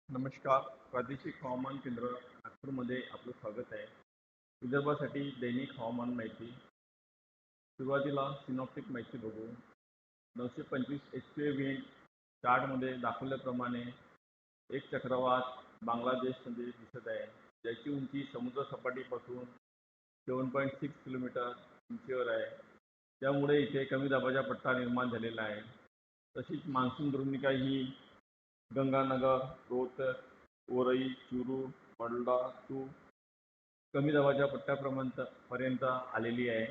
नमस्कार. प्रादेशिक हवामान केंद्र नागपूरमध्ये आपलं स्वागत आहे. विदर्भासाठी दैनिक हवामान माहिती. सुरुवातीला सिनॉप्टिक माहिती बघू. 925 HPA विंड चार्टमध्ये दाखवल्याप्रमाणे एक चक्रवात बांगलादेशमध्ये दिसत आहे, ज्याची उंची समुद्र सपाटीपासून 7.6 किलोमीटर उंचीवर आहे. त्यामुळे इथे कमी दाबाचा पट्टा निर्माण झालेला आहे. तशीच मान्सून द्रोणिका ही गंगानगर, रोहतक, वरई, चुरू, मंडला टू कमी दाबाच्या पट्ट्यापर्यंत आलेली आहे.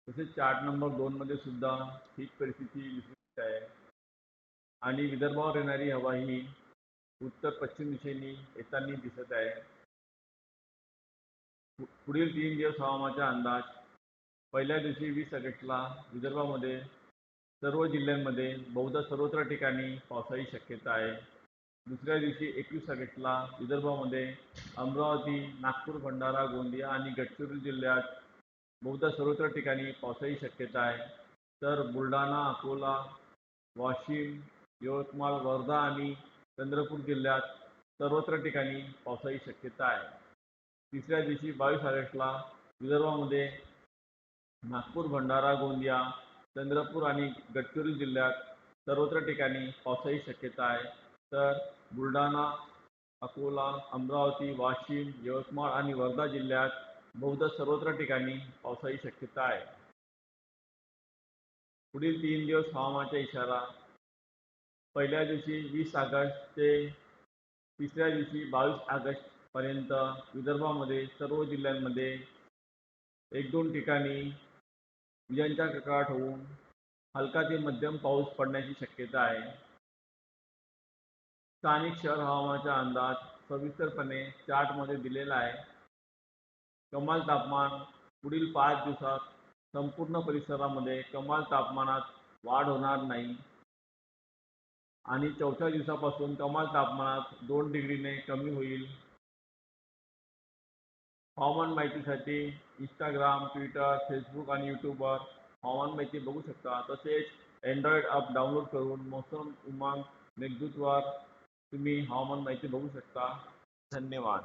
तसेच चार्ट नंबर 2 सुद्धा हीच परिस्थिती दिसत आहे आणि विदर्भावर येणारी हवा ही उत्तर पश्चिम दिशेने येताना दिसत आहे. पुढील 3 दिवस हवामानाचा अंदाज. पहिल्या दिवशी 20 ऑगस्टला विदर्भामध्ये सर्व जिल्ह्यांमध्ये बहुधा सर्वत्र ठिकाणी पावसाची शक्यता आहे. दुसऱ्या दिवशी 21 ऑगस्टला विदर्भामध्ये अमरावती, नागपूर, भंडारा, गोंदिया आणि गडचिरोली जिल्ह्यात बहुधा सर्वत्र ठिकाणी पावसाची शक्यता आहे. तर बुलढाणा, अकोला, वाशिम, यवतमाळ, वर्धा आणि चंद्रपूर जिल्ह्यात सर्वत्र ठिकाणी पावसाची शक्यता आहे. तिसऱ्या दिवशी 22 ऑगस्टला विदर्भामध्ये नागपूर, भंडारा, गोंदिया, चंद्रपूर आणि गडचिरोली जिल्ह्यात सर्वत्र ठिकाणी पावसाची शक्यता आहे. तर बुलढाणा, अकोला, अमरावती, वाशिम, यवतमाळ आणि वर्धा जिल्ह्यात बहुधा सर्वत्र ठिकाणी पावसाची शक्यता आहे. पुढील 3 दिवस हवामानाचा इशारा. पहिल्या दिवशी 20 ऑगस्ट ते तिसऱ्या दिवशी 22 ऑगस्ट पर्यंत विदर्भामध्ये सर्व जिल्ह्यांमध्ये 1-2 ठिकाणी विजांच्या कडकडाट होऊन हलका ते मध्यम पाऊस पडण्याची शक्यता आहे. स्थानिक शहर हवामानाचा अंदाज सविस्तरपणे चार्टमध्ये दिलेला आहे. कमाल तापमान. पुढील 5 दिवसात संपूर्ण परिसरामध्ये कमाल तापमानात वाढ होणार नाही आणि चौथ्या दिवसापासून कमाल तापमानात 2 डिग्रीने कमी होईल. हवामान माहितीसाठी इंस्टाग्राम, ट्विटर, फेसबुक आणि यूट्यूबवर हवामान माहिती बघू शकता. तसेच अँड्रॉइड ॲप डाउनलोड करून मौसम उमांग मेघदूतवर तुम्ही हवामान माहिती बघू शकता. धन्यवाद.